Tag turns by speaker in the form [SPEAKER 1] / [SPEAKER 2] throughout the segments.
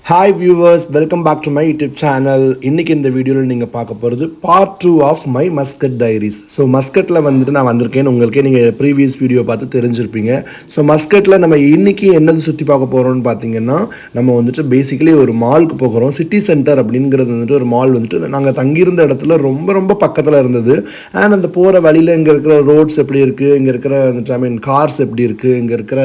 [SPEAKER 1] Hi viewers, welcome back to my YouTube channel. இன்றைக்கி இந்த வீடியோவில் நீங்கள் பார்க்க போகிறது part 2 of my Muscat diaries. So மஸ்கட்டில் வந்துட்டு நான் வந்திருக்கேன். உங்களுக்கே நீங்கள் ப்ரீவியஸ் வீடியோ பார்த்து தெரிஞ்சிருப்பீங்க. ஸோ மஸ்கட்டில் நம்ம இன்றைக்கி என்னது சுற்றி பார்க்க போகிறோம்னு பார்த்தீங்கன்னா, நம்ம வந்துட்டு பேசிக்கலி ஒரு மாலுக்கு போகிறோம். சிட்டி சென்டர் அப்படிங்கிறது வந்துட்டு ஒரு மால் வந்துட்டு நாங்கள் தங்கியிருந்த இடத்துல ரொம்ப ரொம்ப பக்கத்தில் இருந்தது. அண்ட் அந்த போகிற வழியில் இங்கே இருக்கிற ரோட்ஸ் எப்படி இருக்குது, இங்கே இருக்கிற வந்துட்டு கார்ஸ் எப்படி இருக்குது, இங்கே இருக்கிற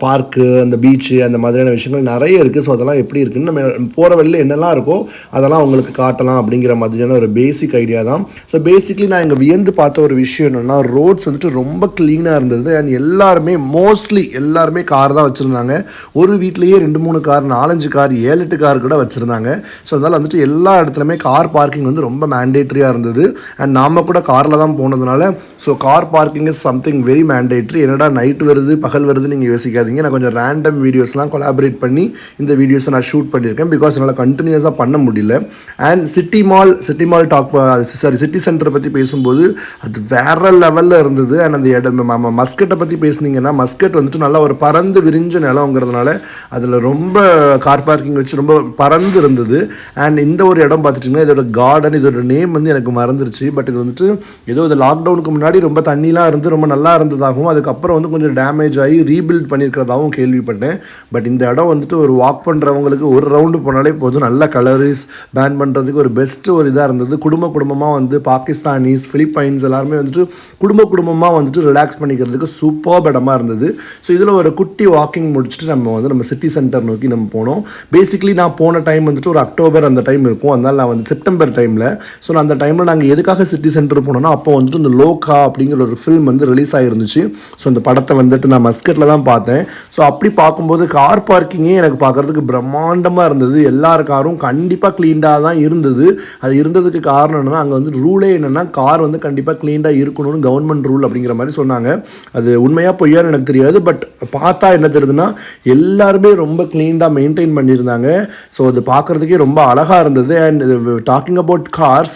[SPEAKER 1] பார்க்கு, அந்த பீச்சு, அந்த மாதிரியான விஷயங்கள் நிறைய இருக்குது. ஸோ அதெல்லாம் எப்படி இருக்குன்னு நம்ம போகிற வழியில் என்னெல்லாம் இருக்கோ அதெல்லாம் உங்களுக்கு காட்டலாம் அப்படிங்கிற மாதிரியான ஒரு பேசிக் ஐடியா தான். ஸோ பேசிக்லி நான் இங்கே வியந்து பார்த்த ஒரு விஷயம் என்னென்னா, ரோட்ஸ் வந்துட்டு ரொம்ப க்ளீனாக இருந்தது. அண்ட் எல்லாருமே மோஸ்ட்லி எல்லாருமே கார் தான் வச்சுருந்தாங்க. ஒரு வீட்லேயே 2-3 கார், 4-5 கார், 7-8 கார் கூட வச்சுருந்தாங்க. ஸோ அதனால் வந்துட்டு எல்லா இடத்துலையுமே கார் பார்க்கிங் வந்து ரொம்ப மேண்டேட்ரியாக இருந்தது. அண்ட் நாம் கூட காரில் தான் போனதுனால so car parking is something very mandatory. என்னடா நைட் வருது பகல் வருதுன்னு நீங்கள் யோசிக்காதீங்க. நான் கொஞ்சம் ரேண்டம் வீடியோஸ்லாம் கொலாபரேட் பண்ணி இந்த வீடியோஸை நான் ஷூட் பண்ணியிருக்கேன். பிகாஸ் என்னால் கண்டினியூஸாக பண்ண முடியல. அண்ட் சிட்டி மால் சிட்டி சென்டரை பற்றி பேசும்போது அது வேறு லெவலில் இருந்தது. அண்ட் அந்த இடம் மஸ்கட்டை பற்றி பேசுனீங்கன்னா, மஸ்கட் வந்துட்டு நல்லா ஒரு பறந்து விரிஞ்ச நிலங்கிறதுனால அதில் ரொம்ப கார் பார்க்கிங் வச்சு ரொம்ப பறந்து இருந்தது. அண்ட் இந்த ஒரு இடம் பார்த்துட்டிங்கன்னா, இதோட கார்டன், இதோட நேம் வந்து எனக்கு மறந்துருச்சு. பட் இது வந்துட்டு ஏதோ இது லாக்டவுனுக்கு முன்னாடி ரொம்ப தண்ணிலாம் இருந்து ரொம்ப நல்லா இருந்ததாகவும், அதுக்கப்புறம் வந்து கொஞ்சம் டேமேஜ் ஆகி ரீபில்ட் பண்ணியிருக்கிறதாகவும் கேள்விப்பட்டேன். பட் இந்த இடம் வந்துட்டு ஒரு வாக் பண்ணுறவங்களுக்கு ஒரு ரவுண்டு போனாலே போதும். நல்ல கலரிஸ் பேன் பண்ணுறதுக்கு ஒரு பெஸ்ட்டு ஒரு இதாக இருந்தது. குடும்பமாக வந்து பாகிஸ்தானிஸ், பிலிப்பைன்ஸ் எல்லாருமே வந்துட்டு குடும்பமாக வந்துட்டு ரிலாக்ஸ் பண்ணிக்கிறதுக்கு சூப்பர் இடமா இருந்தது. ஸோ இதில் ஒரு குட்டி வாக்கிங் முடிச்சுட்டு நம்ம சிட்டி சென்டர் நோக்கி நம்ம போனோம். பேசிக்கலி நான் போன டைம் வந்துட்டு ஒரு அக்டோபர் அந்த டைம் இருக்கும். அதனால் நான் வந்து செப்டம்பர் டைமில், ஸோ நான் அந்த டைமில் நாங்கள் எதுக்காக சிட்டி சென்டர் போனோம்னா, அப்போ வந்துட்டு இந்த லோகா அப்படிங்கிற ஒரு ஃபில்ம் வந்து ரிலீஸ் ஆகிருந்துச்சு. ஸோ அந்த படத்தை வந்துட்டு நான் மஸ்கட்டில் தான் பார்த்தேன். ஸோ அப்படி பார்க்கும்போது கார் பார்க்கிங்கே எனக்கு பார்க்குறதுக்கு பிரம்மாண்டமாக இருந்தது. எல்லார் காரும் கண்டிப்பாக க்ளீனாக தான் இருந்தது. அது இருந்ததுக்கு காரணம் என்னென்னா, அங்கே வந்து ரூலே என்னென்னா, கார் வந்து கண்டிப்பாக க்ளீனாக இருக்கணும்னு கவர்மெண்ட் ரூல் அப்படிங்கிற மாதிரி சொன்னாங்க. அது உண்மையாக பொய்யான்னு எனக்கு தெரியாது. பட் பார்த்தா என்ன தெரியுதுன்னா, எல்லாருமே ரொம்ப க்ளீனாக மெயின்டைன் பண்ணியிருந்தாங்க. ஸோ அது பார்க்குறதுக்கே ரொம்ப அழகாக இருந்தது. அண்ட் டாக்கிங் அபவுட் கார்ஸ்,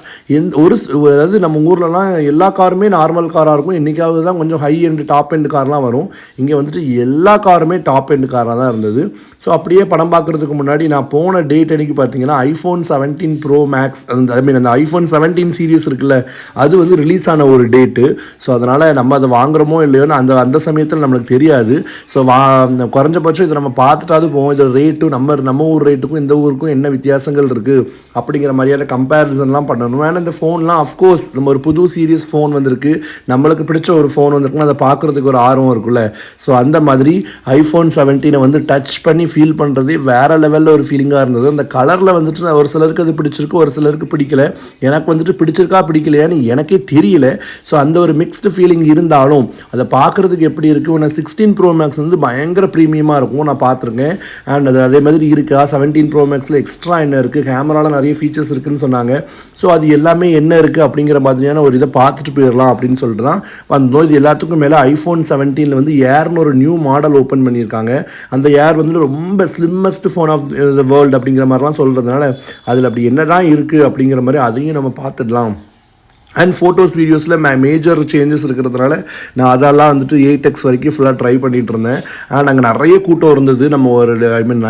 [SPEAKER 1] அதாவது நம்ம ஊர்லலாம் எல்லா காருமே நார்மல் காராக இருக்கும். இன்றைக்காவது தான் கொஞ்சம் ஹை எண்ட் டாப் எண்ட் கார்லாம் வரும். இங்கே வந்துட்டு எல்லா காருமே டாப் எண்ட் காராக தான் இருந்தது. ஸோ அப்படியே படம் பார்க்குறதுக்கு முன்னாடி நான் போன டேட் அன்றைக்கி பார்த்தீங்கன்னா iPhone 17 Pro Max, அந்த iPhone 17 சீரீஸ் இருக்குல்ல, அது வந்து ரிலீஸ் ஆன ஒரு டேட்டு. ஸோ அதனால் நம்ம அதை வாங்குகிறோமோ இல்லையோன்னு அந்த சமயத்தில் நம்மளுக்கு தெரியாது. ஸோ குறைஞ்சபட்சம் இதை நம்ம பார்த்துட்டாவது போவோம். இதோட ரேட்டு நம்ம ஊர் ரேட்டுக்கும் இந்த ஊருக்கும் என்ன வித்தியாசங்கள் இருக்குது அப்படிங்கிற மாதிரியான கம்பேரிசன்லாம் பண்ணணும். ஏன்னா இந்த ஃபோன்லாம் அஃப்கோர்ஸ் நம்ம ஒரு புது சீரியஸ் ஃபோன் வந்திருக்கு, நம்மளுக்கு பிடிச்ச ஒரு ஃபோன் வந்திருக்குன்னா அதை பார்க்குறதுக்கு ஒரு ஆர்வம் இருக்குல்ல. ஸோ அந்த மாதிரி iPhone 17 வந்து டச் பண்ணி ஃபீல் பண்ணுறதே வேறு லெவலில் ஒரு ஃபீலிங்காக இருந்தது. அந்த கலரில் வந்துட்டு ஒரு சிலருக்கு அது பிடிச்சிருக்கு, ஒரு சிலருக்கு பிடிக்கல. எனக்கு வந்துட்டு பிடிச்சிருக்கா பிடிக்கலையான்னு எனக்கே தெரியல. ஸோ அந்த ஒரு மிக்ஸ்டு ஃபீலிங் இருந்தாலும் அதை பார்க்குறதுக்கு எப்படி இருக்குது. ஒன்று 16 Pro Max வந்து பயங்கர ப்ரீமியமாக இருக்கும், நான் பார்த்துருக்கேன். அண்ட் அது அதே மாதிரி இருக்கா 17 Pro Maxல எக்ஸ்ட்ரா என்ன இருக்குது, கேமராவில் நிறைய ஃபீச்சர்ஸ் இருக்குதுன்னு சொன்னாங்க. ஸோ அது எல்லாமே என்ன இருக்குது அப்படிங்கிற மாதிரியான ஒரு இதை பார்த்துட்டு போயிடலாம் அப்படின்னு சொல்லிட்டு தான் வந்தோம். இது எல்லாத்துக்கும் மேலே iPhone 17 வந்து ஏர்னு ஒரு நியூ மாடல் ஓப்பன் பண்ணியிருக்காங்க. அந்த ஏர் வந்து ரொம்ப slimmest phone of the world அப்படிங்கிற மாதிரிலாம் சொல்கிறதுனால அதில் அப்படி என்ன தான் இருக்குது அப்படிங்கிற மாதிரி அதையும் நம்ம பார்த்துடலாம். அண்ட் ஃபோட்டோஸ் வீடியோஸில் மேஜர் சேஞ்சஸ் இருக்கிறதுனால நான் அதெல்லாம் வந்துட்டு 8x வரைக்கும் ஃபுல்லாக ட்ரை பண்ணிகிட்டு இருந்தேன். அண்ட் அங்கே நிறைய கூட்டம் இருந்தது. நம்ம ஒரு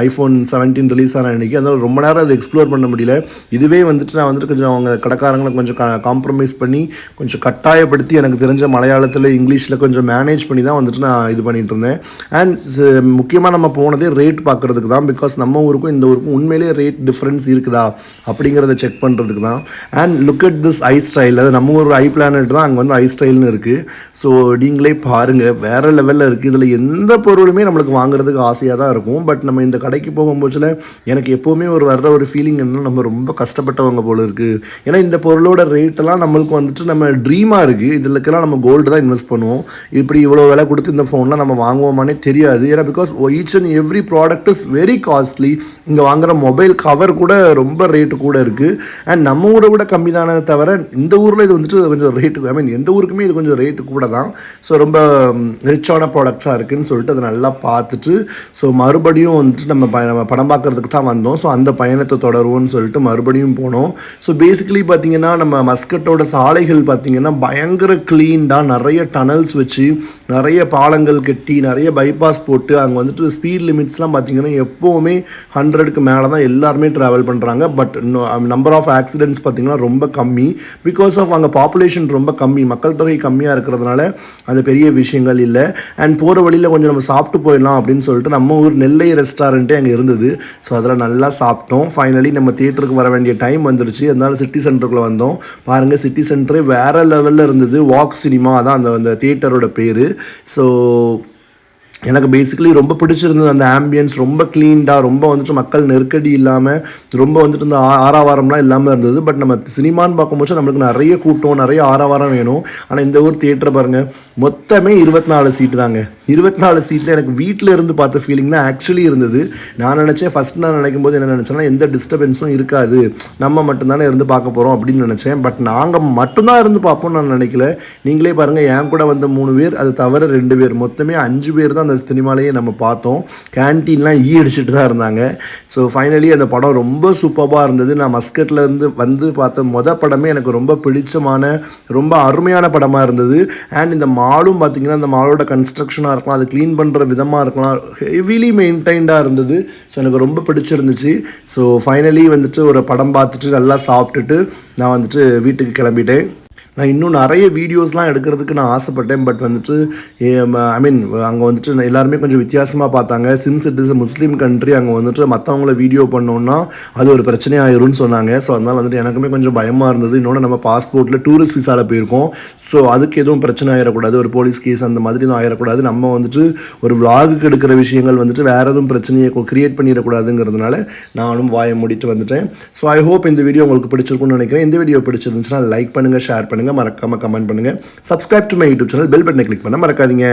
[SPEAKER 1] iPhone 17 ரிலீஸ் ஆன அன்றைக்கி, அதனால் ரொம்ப நேரம் அதை எக்ஸ்ப்ளோர் பண்ண முடியல. இதுவே வந்துட்டு நான் வந்துட்டு கொஞ்சம் அவங்க கடைக்காரங்களை கொஞ்சம் காம்ப்ரமைஸ் பண்ணி கொஞ்சம் கட்டாயப்படுத்தி எனக்கு தெரிஞ்ச மலையாளத்தில் இங்கிலீஷில் கொஞ்சம் மேனேஜ் பண்ணி தான் வந்துட்டு நான் இது பண்ணிகிட்டு இருந்தேன். அண்ட் முக்கியமாக நம்ம போனதே ரேட் பார்க்குறதுக்கு தான். பிகாஸ் நம்ம ஊருக்கும் இந்த ஊருக்கும் உண்மையிலேயே ரேட் டிஃப்ரென்ஸ் இருக்குதா அப்படிங்கிறத செக் பண்ணுறதுக்கு தான். And look at this I style, நம்ம ஒரு ஐ பிளானட் தான், அங்கே வந்து ஐ ஸ்டைல்னு இருக்குது. ஸோ நீங்களே பாருங்கள், வேறு லெவலில் இருக்குது. இதில் எந்த பொருளுமே நம்மளுக்கு வாங்குறதுக்கு ஆசையாக தான் இருக்கும். பட் நம்ம இந்த கடைக்கு போகும்போதில் எனக்கு எப்போவுமே வர்ற ஒரு ஃபீலிங் என்ன, நம்ம ரொம்ப கஷ்டப்பட்டவங்க போல் இருக்குது. ஏன்னா இந்த பொருளோட ரேட்டெல்லாம் நம்மளுக்கு வந்துட்டு நம்ம ட்ரீமாக இருக்குது. இதுலக்கெல்லாம் நம்ம கோல்டு தான் இன்வெஸ்ட் பண்ணுவோம். இப்படி இவ்வளோ விலை கொடுத்து இந்த ஃபோன்லாம் நம்ம வாங்குவோமானே தெரியாது. ஏன்னா because each and every product is very costly. இங்கே வாங்குகிற மொபைல் கவர் கூட ரொம்ப ரேட்டு கூட இருக்குது. அண்ட் நம்ம ஊரை விட கம்மி தானே தவிர இந்த ஊரில் ஊரில் இது வந்துட்டு கொஞ்சம் ரேட்டு, ஐ மீன் எந்த ஊருக்குமே இது கொஞ்சம் ரேட்டு கூட தான். ஸோ ரொம்ப ரிச்சான ப்ராடக்ட்ஸாக இருக்குதுன்னு சொல்லிட்டு அதை நல்லா பார்த்துட்டு ஸோ மறுபடியும் வந்துட்டு நம்ம படம் பார்க்குறதுக்கு தான் வந்தோம். ஸோ அந்த பயணத்தை தொடருவோம்னு சொல்லிட்டு மறுபடியும் போனோம். ஸோ பேசிக்கலி பார்த்திங்கன்னா நம்ம மஸ்கட்டோட சாலைகள் பார்த்திங்கன்னா பயங்கர க்ளீன்டாக, நிறைய டனல்ஸ் வச்சு, நிறைய பாலங்கள் கட்டி, நிறைய பைபாஸ் போட்டு, அங்கே வந்துட்டு ஸ்பீட் லிமிட்ஸ்லாம் பார்த்திங்கன்னா எப்போவுமே 100க்கு மேலே தான் எல்லாருமே ட்ராவல் பண்ணுறாங்க. பட் நம்பர் ஆஃப் ஆக்சிடென்ட்ஸ் பார்த்திங்கன்னா ரொம்ப கம்மி. பிகாஸ் ஆஃப் அங்கே பாப்புலேஷன் ரொம்ப கம்மி, மக்கள் தொகை கம்மியாக இருக்கிறதுனால அது பெரிய விஷயங்கள் இல்லை. அண்ட் போகிற வழியில் கொஞ்சம் நம்ம சாப்பிட்டு போயிடலாம் அப்படின்னு சொல்லிட்டு நம்ம ஊர் நெல்லை ரெஸ்டாரண்ட்டே அங்கே இருந்தது. ஸோ அதில் நல்லா சாப்பிட்டோம். ஃபைனலி நம்ம தியேட்டருக்கு வர வேண்டிய டைம் வந்துருச்சு. அதனால சிட்டி சென்டருக்குள்ளே வந்தோம். பாருங்கள், சிட்டி சென்டரே வேறு லெவலில் இருந்தது. வாக் சினிமா அதான் அந்த தியேட்டரோட பேர். ஸோ எனக்கு பேசிக்கலி ரொம்ப பிடிச்சிருந்தது அந்த ஆம்பியன்ஸ். ரொம்ப க்ளீன்டாக, ரொம்ப வந்துட்டு மக்கள் நெருக்கடி இல்லாமல், ரொம்ப வந்துட்டு இந்த ஆரவாரம்லாம் இல்லாமல் இருந்தது. பட் நம்ம சினிமான்னு பார்க்கும்போது நம்மளுக்கு நிறைய கூட்டம், நிறைய ஆரவாரம் வேணும். ஆனால் இந்த ஊர் தியேட்டரை பாருங்கள், மொத்தமே 24 சீட்டு தாங்க. 24 சீட்டில் எனக்கு வீட்டில் இருந்து பார்த்த ஃபீலிங் தான் ஆக்சுவலி இருந்தது. நான் நினச்சேன், ஃபஸ்ட் நான் நினைக்கும் போது என்ன நினச்சேன்னா, எந்த டிஸ்டர்பன்ஸும் இருக்காது, நம்ம மட்டும்தானே இருந்து பார்க்க போகிறோம் அப்படின்னு நினச்சேன். பட் நாங்கள் மட்டும்தான் இருந்து பார்ப்போம்னு நான் நினைக்கல. நீங்களே பாருங்கள், என் கூட வந்த 3 பேர், அது தவிர 2 பேர், மொத்தமே 5 பேர் தான் அந்த சினிமாலேயே நம்ம பார்த்தோம். கேன்டீன்லாம் அடிச்சுட்டு தான் இருந்தாங்க. ஸோ ஃபைனலி அந்த படம் ரொம்ப சூப்பராக இருந்தது. நான் மஸ்கட்டில் இருந்து வந்து பார்த்த படமே எனக்கு ரொம்ப பிடிச்சமான, ரொம்ப அருமையான படமாக இருந்தது. அண்ட் இந்த மாலும் பார்த்திங்கன்னா, இந்த மாலோட கன்ஸ்ட்ரக்ஷனாக இருக்கலாம், அது க்ளீன் பண்ணுற விதமாக இருக்கலாம், ஹெவிலி மெயின்டைன்டாக இருந்தது. ஸோ எனக்கு ரொம்ப பிடிச்சிருந்துச்சு. ஸோ ஃபைனலி வந்துட்டு ஒரு படம் பார்த்துட்டு நல்லா சாப்பிட்டுட்டு நான் வந்துட்டு வீட்டுக்கு கிளம்பிட்டேன். நான் இன்னும் நிறைய வீடியோஸ்லாம் எடுக்கிறதுக்கு நான் ஆசைப்பட்டேன். பட் வந்துட்டு ஐ மீன் அங்கே வந்துட்டு எல்லாருமே கொஞ்சம் வித்தியாசமாக பார்த்தாங்க. Since it is Muslim country, அங்கே வந்துட்டு மற்றவங்கள வீடியோ பண்ணோன்னா அது ஒரு பிரச்சனையாயிரும்னு சொன்னாங்க. ஸோ அதனால் வந்துட்டு எனக்குமே கொஞ்சம் பயமாக இருந்தது. இன்னொன்று நம்ம பாஸ்போர்ட்டில் டூரிஸ்ட் விசாவில் போயிருக்கோம். ஸோ அதுக்கு எதுவும் பிரச்சனை ஆகிடக்கூடாது, ஒரு போலீஸ் கேஸ் அந்த மாதிரி எதுவும் ஆகிடக்கூடாது. நம்ம வந்துட்டு ஒரு விளாகுக்கு எடுக்கிற விஷயங்கள் வந்துட்டு வேறு எதுவும் பிரச்சனையை க்ரியேட் பண்ணிடக்கூடாதுங்கிறதுனால நானும் வாயை மூடிட்டு வந்துட்டேன். ஸோ ஐ ஹோப் இந்த வீடியோ உங்களுக்கு பிடிச்சிருக்குன்னு நினைக்கிறேன். இந்த வீடியோ பிடிச்சிருந்துச்சுன்னா லைக் பண்ணுங்கள், ஷேர் பண்ணுங்கள், மறக்காமல் கமெண்ட் பண்ணுங்கள். Subscribe to my YouTube channel, bell பட்டனை கிளிக் பண்ண மறக்காதீங்க.